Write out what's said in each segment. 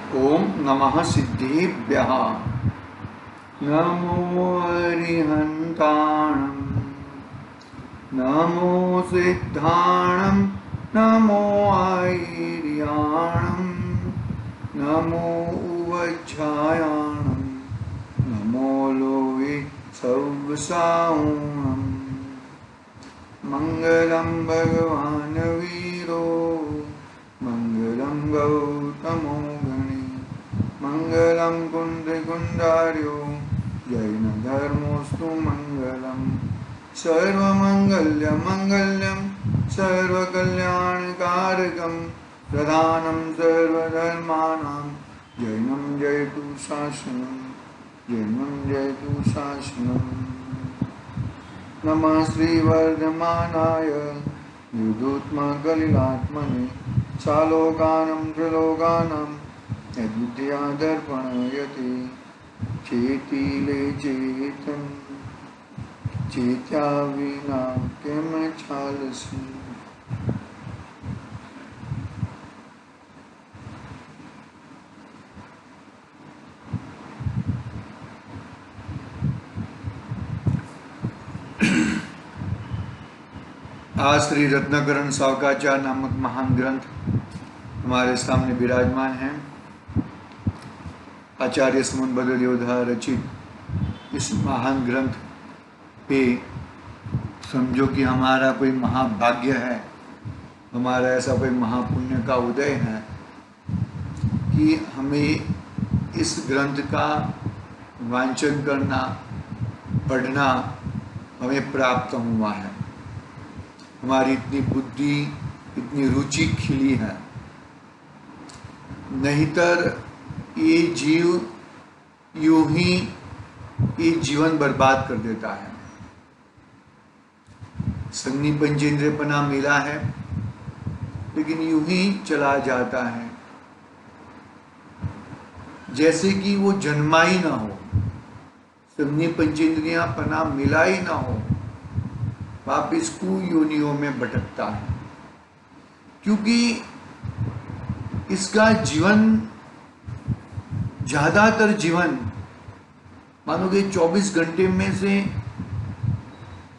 ओम नमः सिद्धेभ्यः। नमो अरिहन्ताणं, नमो सिद्धाणं, नमो ऐर्याणं, नमो उवज्झायाणं, नमो लोवे सव्साऊणं। मंगलं भगवान् वीरो, मंगलं गौतमो गणे, मंगलं कुन्द्रकुण्डार्यो, जैनधर्मोऽस्तु मंगलम्। सर्वमङ्गल्यमङ्गल्यं सर्वकल्याणकारकं, प्रधानं सर्वधर्माणां, जैनं जयतु शासनं, जैनं जयतु शासनं। नमः श्रीवर्धमानाय युधोत्मकलिलात्मने, सालोकानं त्रिलोकानां यद्विद्या दर्पणयति। चेतिले चेतन, चेत्या विना किम चालसी। आज श्री रत्नाकरण सावकाचार्य नामक महान ग्रंथ हमारे सामने विराजमान हैं। आचार्य सुमनभद्र योद्धा रचित इस महान ग्रंथ पे समझो कि हमारा कोई महाभाग्य है, हमारा ऐसा कोई महापुण्य का उदय है कि हमें इस ग्रंथ का वांचन करना, पढ़ना हमें प्राप्त हुआ है। हमारी इतनी बुद्धि, इतनी रुचि खिली है, नहींतर ये जीव यूं ही ये जीवन बर्बाद कर देता है। संगनी पंचेंद्रियपना मिला है लेकिन यूं ही चला जाता है, जैसे कि वो जन्मा ही ना हो। संगनी पंचेंद्रियपना मिला ही ना हो, वापिस कुयोनियों में भटकता है। क्योंकि इसका जीवन, ज्यादातर जीवन मानोगे 24 घंटे में से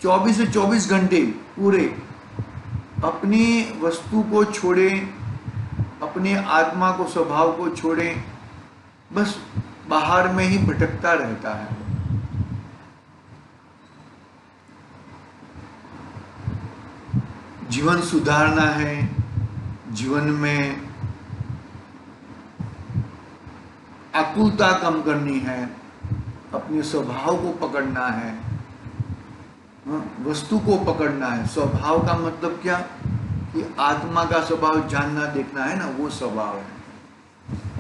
24 से 24 घंटे पूरे अपनी वस्तु को छोड़े, अपने आत्मा को, स्वभाव को छोड़े, बस बाहर में ही भटकता रहता है। जीवन सुधारना है, जीवन में आकुलता कम करनी है, अपने स्वभाव को पकड़ना है, वस्तु को पकड़ना है। स्वभाव का मतलब क्या कि आत्मा का स्वभाव जानना, देखना है ना, वो स्वभाव है,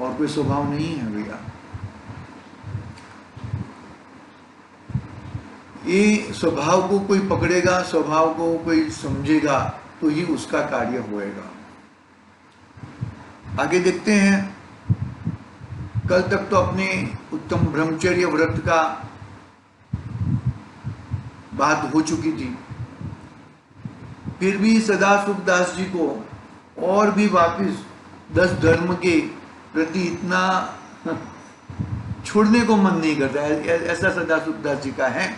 और कोई स्वभाव नहीं है भैया। ये स्वभाव को कोई पकड़ेगा, स्वभाव को कोई समझेगा तो ही उसका कार्य होएगा। आगे देखते हैं। कल तक तो अपने उत्तम ब्रह्मचर्य व्रत का बात हो चुकी थी, फिर भी सदाशिव दास जी को और भी वापिस 10 धर्म के प्रति इतना छोड़ने को मन नहीं करता है। ऐसा सदाशिव दास जी का है।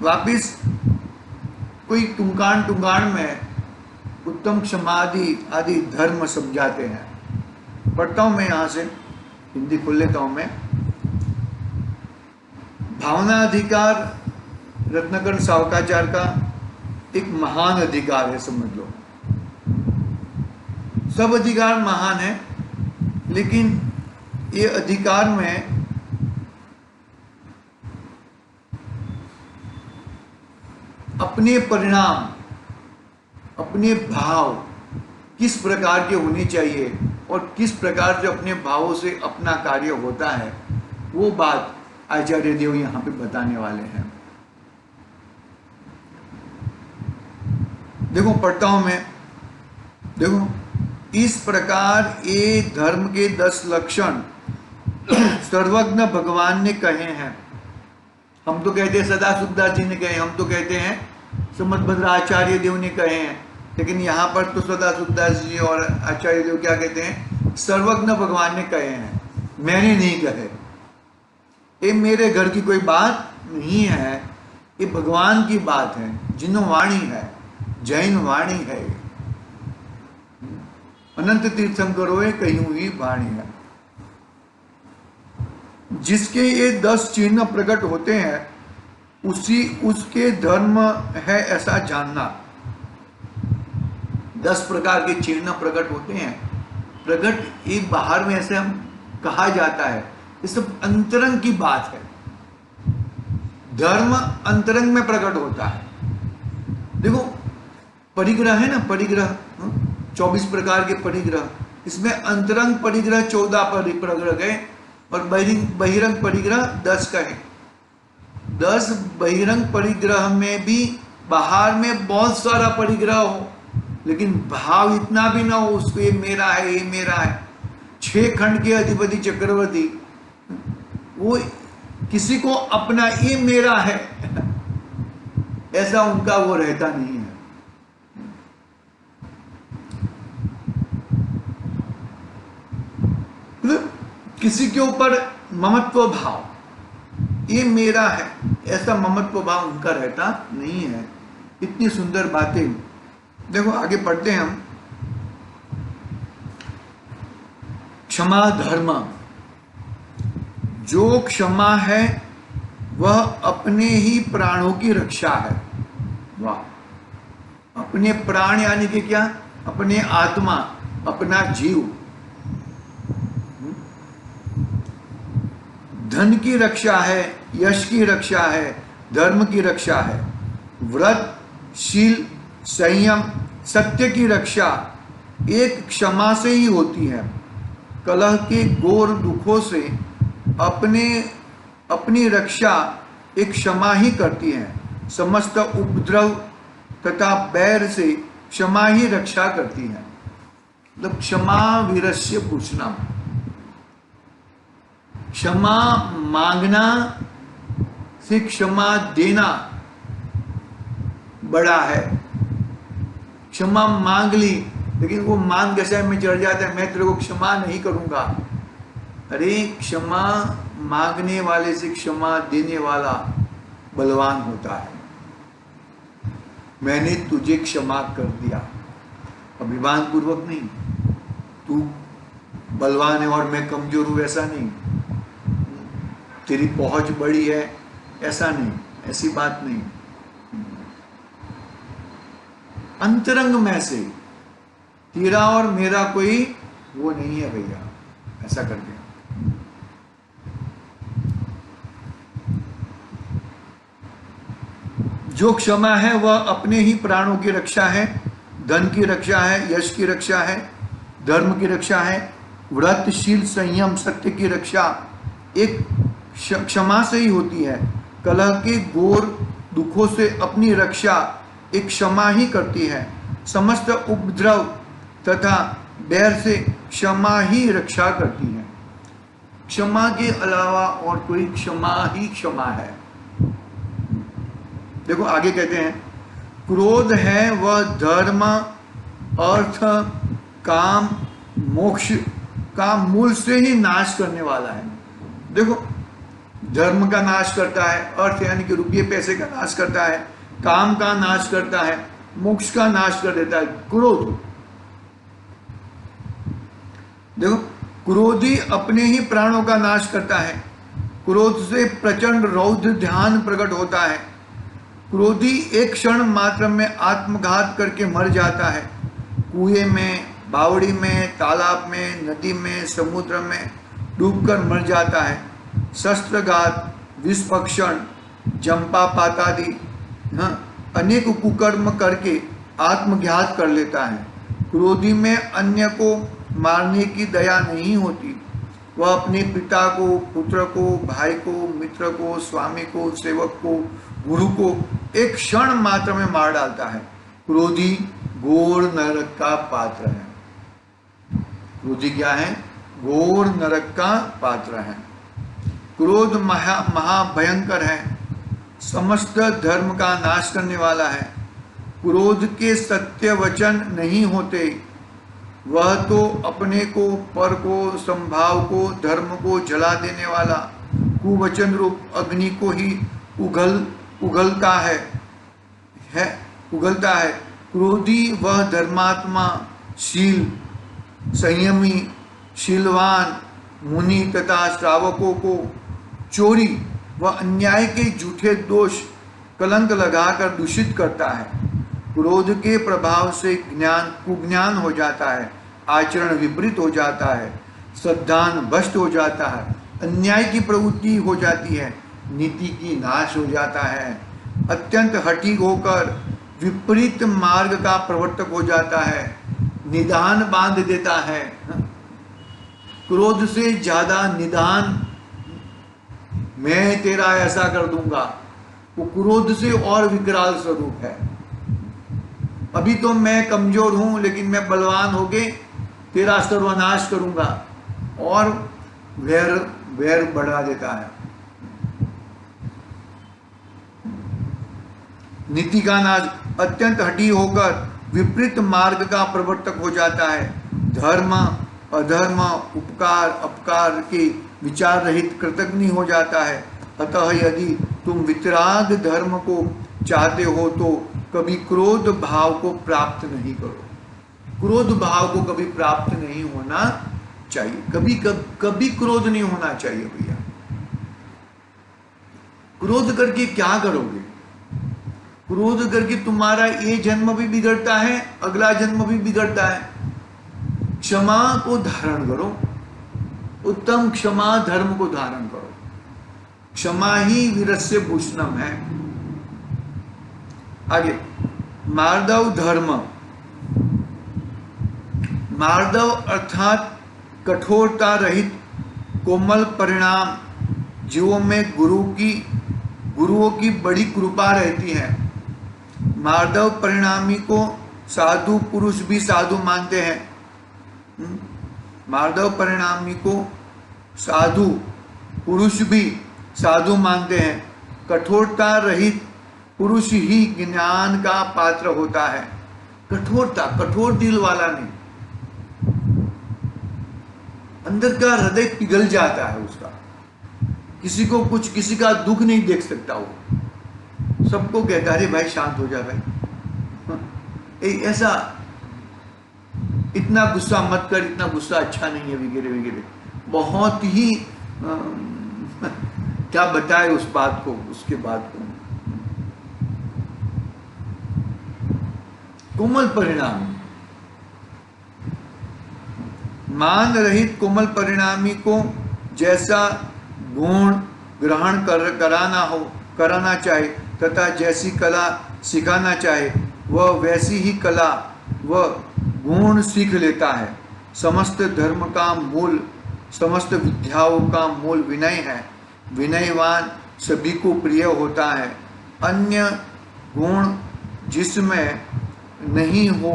वापिस कोई टुंगाण में उत्तम समाधि आदि धर्म समझाते हैं। पढ़ता हूं मैं, यहां से हिंदी खोल लेता हूं मैं। भावना अधिकार रत्नाकरण सावकाचार्य का एक महान अधिकार है, समझ लो। सब अधिकार महान है, लेकिन ये अधिकार में अपने परिणाम, अपने भाव किस प्रकार के होने चाहिए और किस प्रकार से अपने भावों से अपना कार्य होता है, वो बात आचार्य देव यहां पे बताने वाले हैं। देखो, पढ़ता हूं मैं। देखो, इस प्रकार ये धर्म के 10 लक्षण सर्वज्ञ भगवान ने कहे हैं। हम तो कहते हैं सदाशिव दास जी ने कहे, हम तो कहते हैं सुमनभद्र आचार्य देव ने कहे हैं, लेकिन यहाँ पर तो सदाशिव दास जी और आचार्य देव क्या कहते हैं सर्वज्ञ भगवान ने कहे हैं, मैंने नहीं कहे। ये मेरे घर की कोई बात नहीं है, ये भगवान की बात है, जिन वाणी है, जैन वाणी है। अनंत तीर्थंकरो कहीं हुई वाणी है। जिसके ये 10 चिन्ह प्रकट होते हैं, उसके धर्म है ऐसा जानना। 10 प्रकार के चिन्ह प्रकट होते हैं। प्रकट एक बाहर में ऐसे हम कहा जाता है, ये सब अंतरंग की बात है। धर्म अंतरंग में प्रकट होता है। देखो परिग्रह है ना, परिग्रह 24 प्रकार के परिग्रह, इसमें अंतरंग परिग्रह 14 परिग्रह है और बहिरंग परिग्रह 10 का है। 10 बहिरंग परिग्रह में भी बाहर में बहुत सारा परिग्रह हो, लेकिन भाव इतना भी ना हो उसको ये मेरा है, ये मेरा है। 6 खंड के अधिपति चक्रवर्ती, वो किसी को अपना ये मेरा है ऐसा उनका वो रहता नहीं है। किसी के ऊपर ममत्व भाव, ये मेरा है, ऐसा ममत्व भाव उनका रहता नहीं है। इतनी सुंदर बातें। देखो आगे पढ़ते हैं हम। क्षमा धर्म, जो क्षमा है वह अपने ही प्राणों की रक्षा है। वाह, अपने प्राण यानी कि क्या? अपने आत्मा, अपना जीव। धन की रक्षा है, यश की रक्षा है, धर्म की रक्षा है। व्रत, शील, संयम, सत्य की रक्षा एक क्षमा से ही होती है। कलह के घोर दुखों से अपनी रक्षा एक क्षमा ही करती है। समस्त उपद्रव तथा बैर से क्षमा ही रक्षा करती है। मतलब क्षमा वीरस्य पूछना, क्षमा मांगना से क्षमा देना बड़ा है। क्षमा मांग ली, लेकिन वो मांग जैसे में चढ़ जाता है, मैं तेरे को क्षमा नहीं करूंगा। अरे क्षमा मांगने वाले से क्षमा देने वाला बलवान होता है। मैंने तुझे क्षमा कर दिया, अभिमान पूर्वक नहीं। तू बलवान है और मैं कमजोर हूं ऐसा नहीं, तेरी पहुंच बड़ी है ऐसा नहीं, ऐसी बात नहीं। अंतरंग में से तेरा और मेरा कोई वो नहीं है भैया, ऐसा करके। जो क्षमा है वह अपने ही प्राणों की रक्षा है, धन की रक्षा है, यश की रक्षा है, धर्म की रक्षा है। व्रत, शील, संयम, सत्य की रक्षा एक क्षमा से ही होती है। कलह के घोर दुखों से अपनी रक्षा एक क्षमा ही करती है। समस्त उपद्रव तथा बैर से क्षमा ही रक्षा करती है। क्षमा के अलावा और कोई क्षमा ही क्षमा है। देखो आगे कहते हैं, क्रोध है वह धर्म, अर्थ, काम, मोक्ष का मूल से ही नाश करने वाला है। देखो धर्म का नाश करता है, अर्थ यानी कि रुपये पैसे का नाश करता है, काम का नाश करता है, मोक्ष का नाश कर देता है क्रोध। देखो क्रोधी अपने ही प्राणों का नाश करता है। क्रोध से प्रचंड रौद्र ध्यान प्रकट होता है। क्रोधी एक क्षण मात्र में आत्मघात करके मर जाता है। कुएं में, बावड़ी में, तालाब में, नदी में, समुद्र में डूबकर मर जाता है। शस्त्रघात, विषभक्षण, जंपापात आदि अनेक कुकर्म करके आत्मघात कर लेता है। क्रोधी में अन्य को मारने की दया नहीं होती। वह अपने पिता को, पुत्र को, भाई को, मित्र को, स्वामी को, सेवक को, गुरु को एक क्षण मात्र में मार डालता है। क्रोधी घोर नरक का पात्र है। क्रोधी क्या है? घोर नरक का पात्र है। क्रोध महाभयंकर है, समस्त धर्म का नाश करने वाला है। क्रोध के सत्य वचन नहीं होते, वह तो अपने को, पर को, संभाव को, धर्म को जला देने वाला कुवचन रूप अग्नि को ही उगलता है। क्रोधी वह धर्मात्मा, शील, संयमी, शीलवान मुनि तथा श्रावकों को चोरी व अन्याय के झूठे दोष कलंक लगाकर दूषित करता है। क्रोध के प्रभाव से कुज्ञान हो जाता है, आचरण विपरीत हो जाता है, श्रद्धान भ्रष्ट हो जाता है, अन्याय की प्रवृत्ति हो जाती है, नीति की नाश हो जाता है, अत्यंत हठी होकर विपरीत मार्ग का प्रवर्तक हो जाता है, निदान बांध देता है। क्रोध से ज्यादा निदान, मैं तेरा ऐसा कर दूंगा, वो क्रोध से और विकराल स्वरूप है। अभी तो मैं कमजोर हूं, लेकिन मैं बलवान होके तेरा सर्वनाश करूंगा, और वैर बढ़ा देता है। नीति का नाश, अत्यंत हठी होकर विपरीत मार्ग का प्रवर्तक हो जाता है, धर्म अधर्म, उपकार अपकार के विचार रहित कृतज्ञ हो जाता है। अतः यदि तुम वितराग धर्म को चाहते हो तो कभी क्रोध भाव को प्राप्त नहीं करो। क्रोध भाव को कभी प्राप्त नहीं होना चाहिए, कभी क्रोध नहीं होना चाहिए भैया। क्रोध करके क्या करोगे? क्रोध करके तुम्हारा ये जन्म भी बिगड़ता है, अगला जन्म भी बिगड़ता है। क्षमा को धारण करो, उत्तम क्षमा धर्म को धारण करो। क्षमा ही वीरस्य भूषणम है। आगे, मार्दव धर्म। मार्दव अर्थात कठोरता रहित कोमल परिणाम। जीवों में गुरुओं की बड़ी कृपा रहती है। मार्दव परिणामी को साधु पुरुष भी साधु मानते हैं। मार्दव परिणामी को साधु पुरुष भी साधु मानते हैं। कठोरता रहित पुरुष ही ज्ञान का पात्र होता है। कठोरता, कठोर दिल वाला नहीं, अंदर का हृदय पिघल जाता है उसका, किसी का दुख नहीं देख सकता वो, सबको कहता है अरे भाई शांत हो जा भाई, ऐसा इतना गुस्सा मत कर, इतना गुस्सा अच्छा नहीं है, वगैरह वगैरह। बहुत ही क्या बताए उस बात को, उसके बाद को। कोमल परिणाम, मान रहित कोमल परिणामी को जैसा गुण ग्रहण कराना चाहे तथा जैसी कला सिखाना चाहे वह वैसी ही कला व गुण सीख लेता है। समस्त धर्म का मूल, समस्त विद्याओं का मूल विनय है। विनयवान सभी को प्रिय होता है। अन्य गुण जिसमें नहीं हो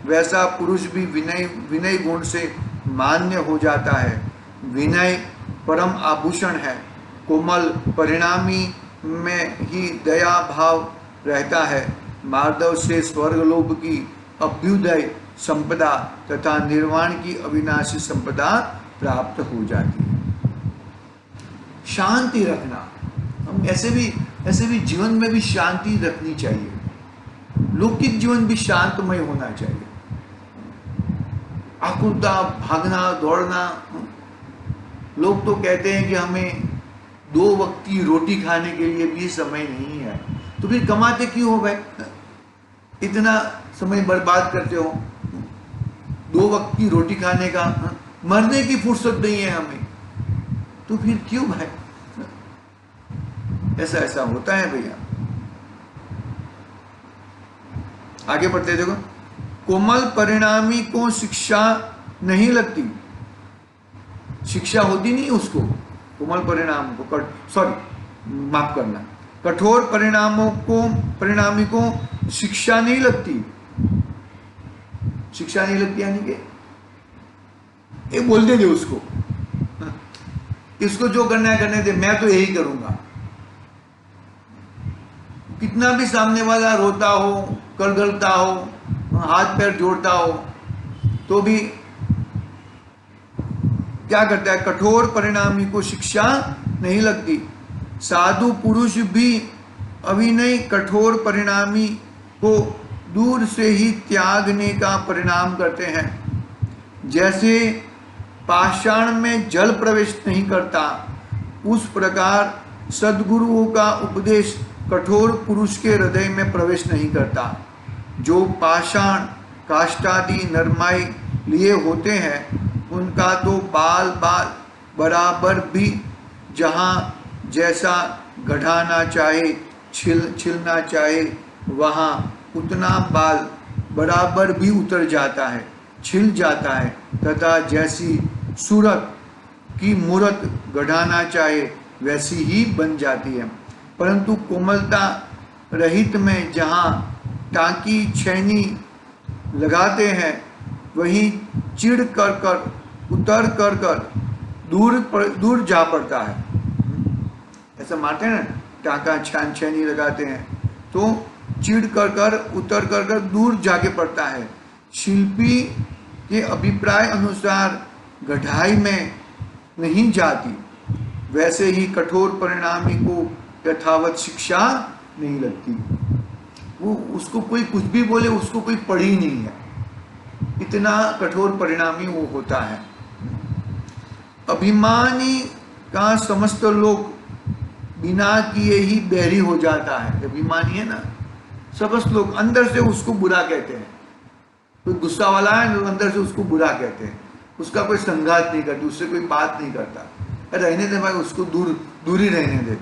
वैसा पुरुष भी विनय गुण से मान्य हो जाता है। विनय परम आभूषण है। कोमल परिणामी में ही दया भाव रहता है। मार्दव से स्वर्गलोक की अभ्युदय संपदा तथा निर्वाण की अविनाशी संपदा प्राप्त हो जाती है। शांति रखना, हम ऐसे भी जीवन में भी शांति रखनी चाहिए। लौकिक जीवन भी शांतमय होना चाहिए। आकुलता, भागना दौड़ना, लोग तो कहते हैं कि हमें 2 वक्त की रोटी खाने के लिए भी समय नहीं है, तो फिर कमाते क्यों हो भाई? इतना समय बर्बाद करते हो 2 वक्त की रोटी खाने का, मरने की फुर्सत नहीं है हमें, तो फिर क्यों भाई? ऐसा होता है भैया। आगे बढ़ते देखो, कोमल परिणामी को शिक्षा नहीं लगती, शिक्षा होती नहीं उसको, कोमल परिणाम को, माफ करना, कठोर परिणामी को शिक्षा नहीं लगती। शिक्षा नहीं लगती यानी कि ये बोलते थे उसको, इसको जो करना है करने दे, मैं तो यही करूंगा। कितना भी सामने वाला रोता हो, करगलता हो, हाथ पैर जोड़ता हो, तो भी क्या करता है, कठोर परिणामी को शिक्षा नहीं लगती। साधु पुरुष भी अभिनय कठोर परिणामी को दूर से ही त्यागने का परिणाम करते हैं। जैसे पाषाण में जल प्रवेश नहीं करता, उस प्रकार सद्गुरुओं का उपदेश कठोर पुरुष के हृदय में प्रवेश नहीं करता। जो पाषाण काष्ठादि नरमाई लिए होते हैं, उनका तो बाल बाल बराबर भी जहाँ जैसा गढ़ाना चाहे, छिलना चाहे, वहाँ उतना बाल बराबर भी उतर जाता है, छिल जाता है, तथा जैसी सूरत की मूरत गढ़ाना चाहे वैसी ही बन जाती है। परंतु कोमलता रहित में जहाँ टाँकी छैनी लगाते हैं, वहीं चिड़ कर कर उतर कर कर दूर जा पड़ता है। ऐसा मारते हैं ना, टाँका छैनी लगाते हैं तो चिड़ कर कर उतर कर कर दूर जाके पड़ता है। शिल्पी के अभिप्राय अनुसार गढ़ाई में नहीं जाती, वैसे ही कठोर परिणामी को यथावत शिक्षा नहीं लगती। वो उसको कोई कुछ भी बोले, उसको कोई पढ़ी नहीं है, इतना कठोर परिणामी वो होता है। अभिमानी का समस्त लोग बिना किए ही बैरी हो जाता है। अभिमानी है ना, समस्त लोग अंदर से उसको बुरा कहते हैं। कोई गुस्सा वाला है तो अंदर से उसको बुरा कहते हैं, उसका कोई संघात नहीं करते, उससे कोई बात नहीं करता, रहने दे भाई, उसको दूर ही रहने दे।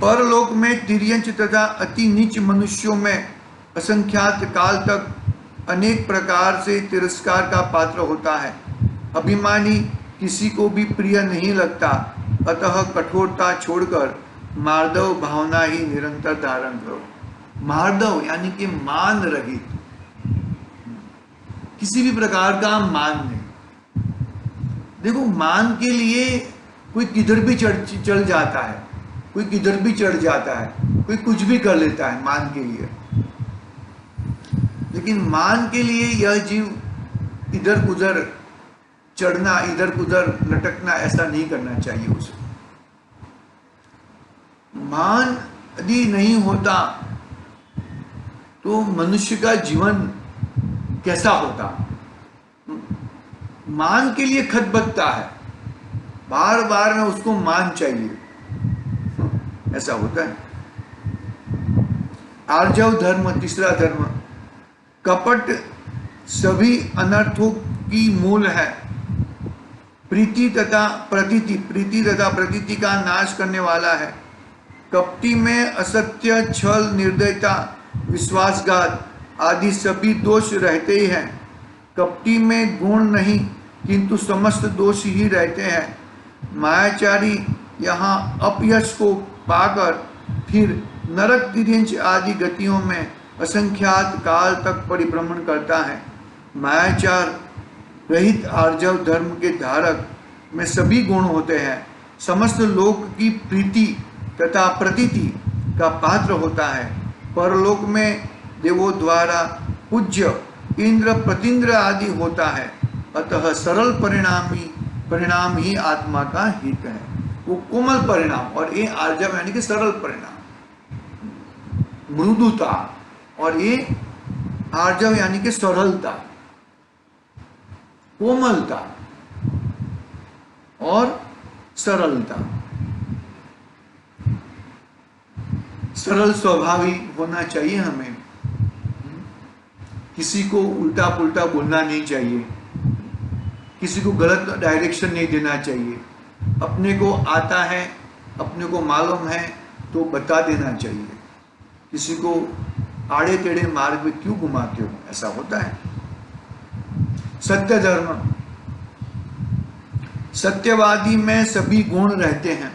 परलोक में तिर्यंच तथा अति नीच मनुष्यों में असंख्यात काल तक अनेक प्रकार से तिरस्कार का पात्र होता है। अभिमानी किसी को भी प्रिय नहीं लगता, अतः कठोरता छोड़कर मार्दव भावना ही निरंतर धारण करो। मार्दव यानी कि मान रहित, किसी भी प्रकार का मान नहीं। देखो, मान के लिए कोई किधर भी चढ़ जाता है, कोई किधर भी चढ़ जाता है, कोई कुछ भी कर लेता है मान के लिए। लेकिन मान के लिए यह जीव इधर उधर चढ़ना, इधर उधर लटकना, ऐसा नहीं करना चाहिए उसे। मान यदि नहीं होता तो मनुष्य का जीवन कैसा होता। मान के लिए खतबकता है, बार बार में उसको मान चाहिए, ऐसा होता है। आर्जव धर्म, तीसरा धर्म, कपट सभी अनर्थों की मूल है। प्रीति तथा प्रतीति का नाश करने वाला है। कपटी में असत्य, छल, निर्दयता, विश्वासघात आदि सभी दोष रहते ही हैं। कपटी में गुण नहीं किंतु समस्त दोष ही रहते हैं। मायाचारी यहाँ अपयश को पाकर फिर नरक, तिर्यंच आदि गतियों में असंख्यात काल तक परिभ्रमण करता है। मायाचार रहित आर्जव धर्म के धारक में सभी गुण होते हैं। समस्त लोक की प्रीति तथा प्रतीति का पात्र होता है। परलोक में देवों द्वारा पूज्य इंद्र, प्रतीन्द्र आदि होता है। अतः सरल परिणाम ही आत्मा का हित है। वो कोमल परिणाम, और ये आर्जव यानी कि सरल परिणाम, मृदुता, और ये आर्जव यानी कि सरलता, कोमलता और सरलता। सरल स्वभावी होना चाहिए हमें, किसी को उल्टा पुल्टा बोलना नहीं चाहिए, किसी को गलत डायरेक्शन नहीं देना चाहिए। अपने को आता है, अपने को मालूम है तो बता देना चाहिए। किसी को आड़े टेढ़े मार्ग में क्यों घुमाते हो, ऐसा होता है। सत्य धर्म, सत्यवादी में सभी गुण रहते हैं।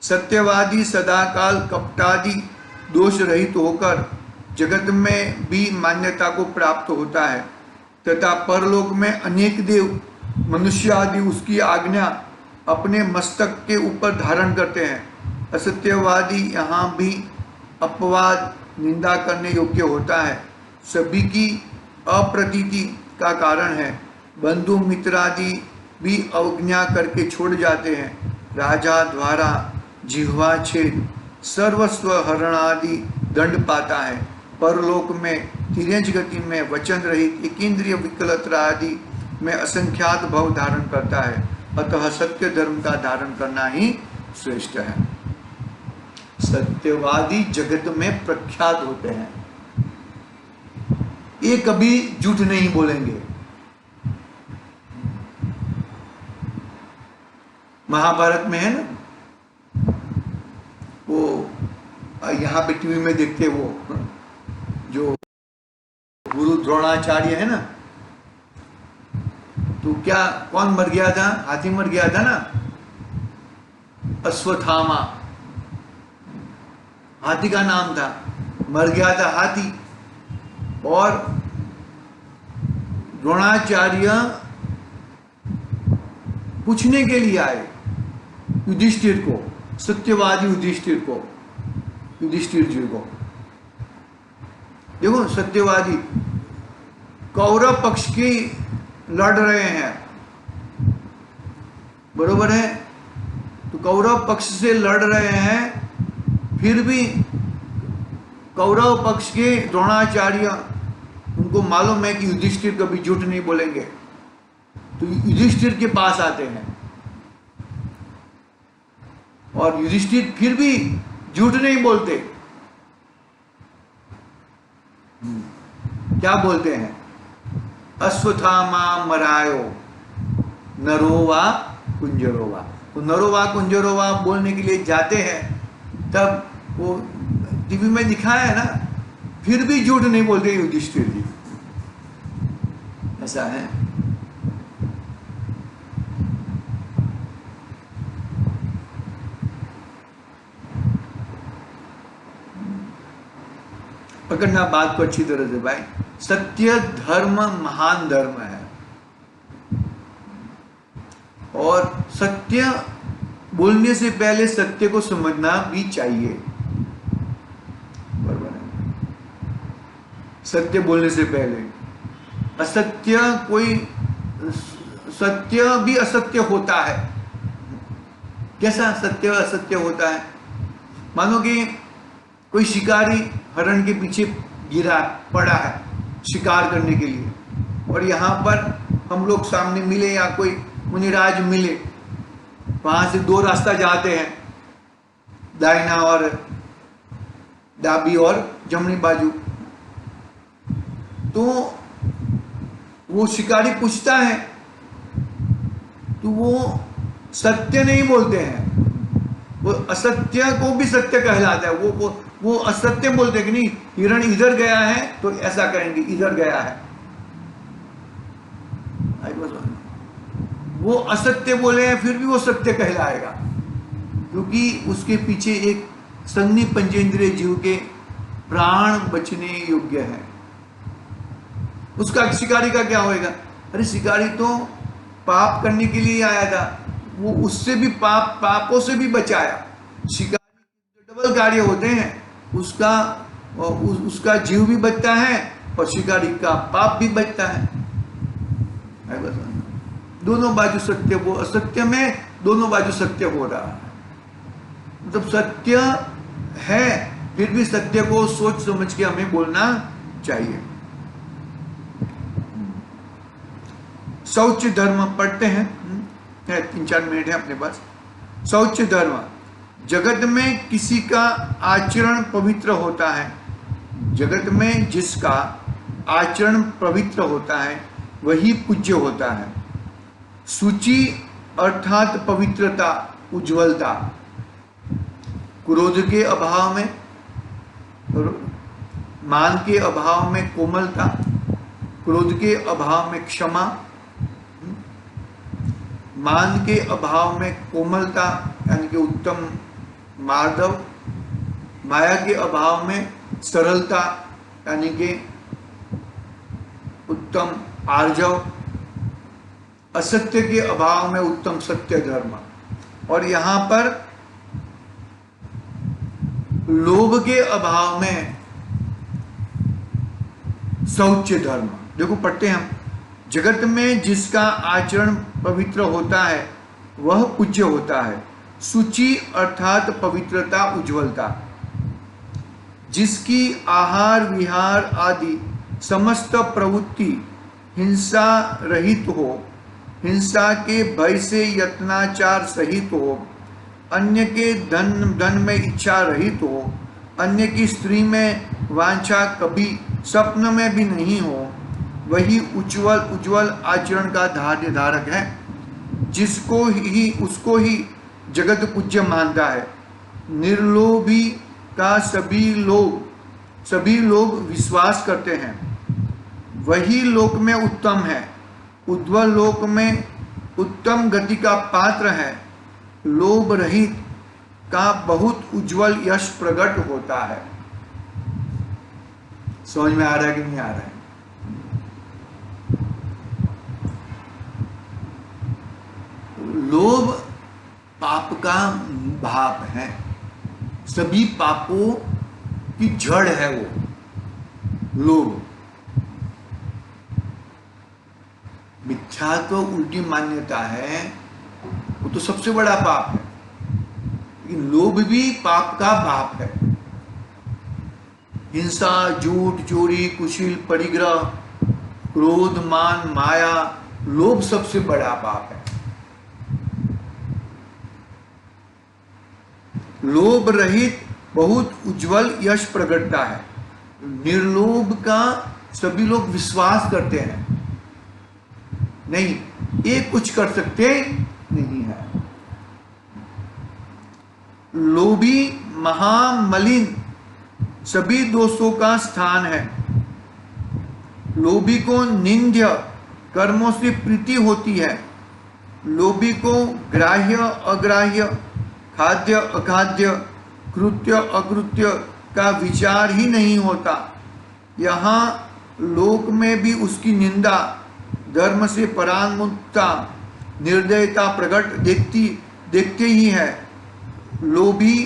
सत्यवादी सदाकाल कपटादि दोष रहित होकर जगत में भी मान्यता को प्राप्त होता है तथा परलोक में अनेक देव, मनुष्य आदि उसकी आज्ञा अपने मस्तक के ऊपर धारण करते हैं। असत्यवादी यहाँ भी अपवाद, निंदा करने योग्य होता है। सभी की अप्रतीति का कारण है। बंधु मित्र आदि भी अवज्ञा करके छोड़ जाते हैं। राजा द्वारा जिह्वा छेद सर्वस्व हरण आदि दंड पाता है। परलोक में तिर्यंच गति में वचन रहित एकेंद्रिय विकलता आदि में असंख्यात भव धारण करता है। अतः सत्य धर्म का धारण करना ही श्रेष्ठ है। सत्यवादी जगत में प्रख्यात होते हैं, ये कभी झूठ नहीं बोलेंगे। महाभारत में है ना, वो यहाँ पे टीवी में देखते, वो जो गुरु द्रोणाचार्य है ना, तो क्या कौन मर गया था? हाथी मर गया था ना, अश्वत्थामा हाथी का नाम था, मर गया था हाथी। और द्रोणाचार्य पूछने के लिए आए युधिष्ठिर को, सत्यवादी युधिष्ठिर को, युधिष्ठिर जी को। देखो सत्यवादी कौरव पक्ष की लड़ रहे हैं, बरोबर है, तो कौरव पक्ष से लड़ रहे हैं, फिर भी कौरव पक्ष के द्रोणाचार्य, उनको मालूम है कि युधिष्ठिर कभी झूठ नहीं बोलेंगे, तो युधिष्ठिर के पास आते हैं और युधिष्ठिर फिर भी झूठ नहीं बोलते। क्या बोलते हैं? अश्वत्थामा मरायो नरोवा कुंजरोवा। तो नरोवा कुंजरोवा बोलने के लिए जाते हैं, तब वो टीवी में दिखाया है ना, फिर भी झूठ नहीं बोलते युधिष्ठिर जी। ऐसा है। पकड़ना बात को अच्छी तरह से भाई। सत्य धर्म महान धर्म है, और सत्य बोलने से पहले सत्य को समझना भी चाहिए, बराबर है। सत्य बोलने से पहले असत्य, कोई सत्य भी असत्य होता है। कैसा सत्य असत्य होता है? मानो कि कोई शिकारी हरण के पीछे गिरा पड़ा है शिकार करने के लिए, और यहाँ पर हम लोग सामने मिले या कोई मुनिराज मिले, वहां से दो रास्ता जाते हैं, दाहिना और डाबी और जमनी बाजू। तो वो शिकारी पूछता है, तो वो सत्य नहीं बोलते हैं, वो असत्य को भी सत्य कहलाता है। वो असत्य बोलते कि नहीं, हिरण इधर गया है तो ऐसा करेंगे, इधर गया है। वो असत्य बोले हैं, फिर भी वो सत्य कहलाएगा, क्योंकि उसके पीछे एक संज्ञी पंचेंद्रिय जीव के प्राण बचने योग्य है। उसका शिकारी का क्या होएगा? अरे शिकारी तो पाप करने के लिए आया था, वो उससे भी पापों से भी बचाया। शिकारी डबल कार्य होते हैं, उसका जीव भी बचता है और शिकारी का पाप भी बचता है। दोनों बाजू सत्य, वो असत्य में दोनों बाजू सत्य हो रहा है। मतलब सत्य है, फिर भी सत्य को सोच समझ के हमें बोलना चाहिए। शौच धर्म पढ़ते हैं, 3-4 मिनट है अपने पास। शौच धर्म, जगत में किसी का आचरण पवित्र होता है, जगत में जिसका आचरण पवित्र होता है वही पूज्य होता है। सूची अर्थात पवित्रता, उज्ज्वलता, क्रोध के अभाव में, मान के अभाव में कोमलता, क्रोध के अभाव में क्षमा, मान के अभाव में कोमलता यानी कि उत्तम मार्दव, माया के अभाव में सरलता यानी कि उत्तम आर्जव, असत्य के अभाव में उत्तम सत्य धर्म। और यहाँ पर लोभ के अभाव में शौच धर्म। देखो पढ़ते हैं हम, जगत में जिसका आचरण पवित्र होता है वह पूज्य होता है। शुचि अर्थात पवित्रता, उज्ज्वलता। जिसकी आहार विहार आदि समस्त प्रवृत्ति हिंसा रहित हो, हिंसा के भय से यत्नाचार सहित हो, अन्य के धन में इच्छा रहित हो, अन्य की स्त्री में वांछा कभी स्वप्न में भी नहीं हो, वही उज्ज्वल आचरण का धारक है। उसको ही जगत पूज्य मानता है। निर्लोभी का सभी लोग विश्वास करते हैं, वही लोक में उत्तम है। उज्ज्वल लोक में उत्तम गति का पात्र है। लोभ रहित का बहुत उज्ज्वल यश प्रकट होता है। समझ में आ रहा है कि नहीं आ रहा है? लोभ पाप का भाव है, सभी पापों की जड़ है वो लोभ। मिथ्या तो उल्टी मान्यता है, वो तो सबसे बड़ा पाप है, लेकिन लोभ भी पाप का भाव है। हिंसा, झूठ, चोरी, कुशील, परिग्रह, क्रोध, मान, माया, लोभ सबसे बड़ा पाप है। लोभ रहित बहुत उज्जवल यश प्रकटता है। निर्लोभ का सभी लोग विश्वास करते हैं, नहीं ये कुछ कर सकते नहीं है। लोभी महामलिन सभी दोषों का स्थान है। लोभी को निंद्य कर्मों से प्रीति होती है। लोभी को ग्राह्य अग्राह्य, खाद्य अखाद्य, कृत्य अकृत्य का विचार ही नहीं होता। यहाँ लोक में भी उसकी निंदा, धर्म से परांगमुखता, निर्दयता प्रकट देखते ही है। लोभी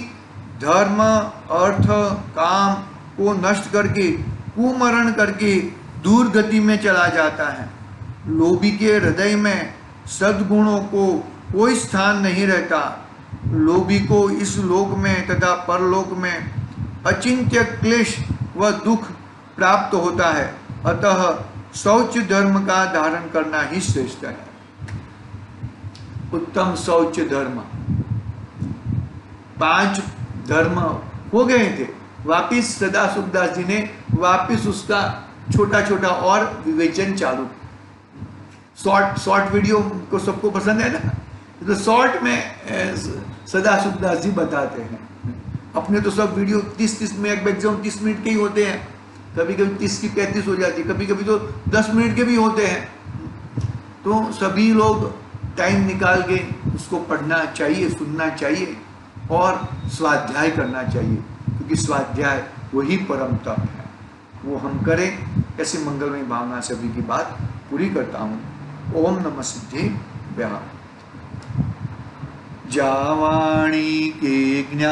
धर्म, अर्थ, काम को नष्ट करके, कुमरण करके दूर गति में चला जाता है। लोभी के हृदय में सद्गुणों को कोई स्थान नहीं रहता। लोभी को इस लोक में तथा परलोक में अचिंत्य क्लेश व दुख प्राप्त होता है। अतः शौच धर्म का धारण करना ही श्रेष्ठ है। उत्तम शौच धर्म। 5 धर्म हो गए थे, वापिस सदा सुखदास जी ने वापिस उसका छोटा छोटा और विवेचन चालू। शॉर्ट वीडियो को सबको पसंद है ना, तो शॉर्ट में सदा सुखदास जी बताते हैं। अपने तो सब वीडियो 30-30 मिनट, मैक्सिमम 30 मिनट के ही होते हैं। कभी कभी 30 की 35 हो जाती है, कभी कभी तो 10 मिनट के भी होते हैं। तो सभी लोग टाइम निकाल के उसको पढ़ना चाहिए, सुनना चाहिए और स्वाध्याय करना चाहिए, क्योंकि स्वाध्याय वही परम तप है। वो हम करें। ऐसी मंगलमय भावना से अभी की बात पूरी करता हूँ। ओम नमः सिद्धेभ्यः। जावाणी के ज्ञान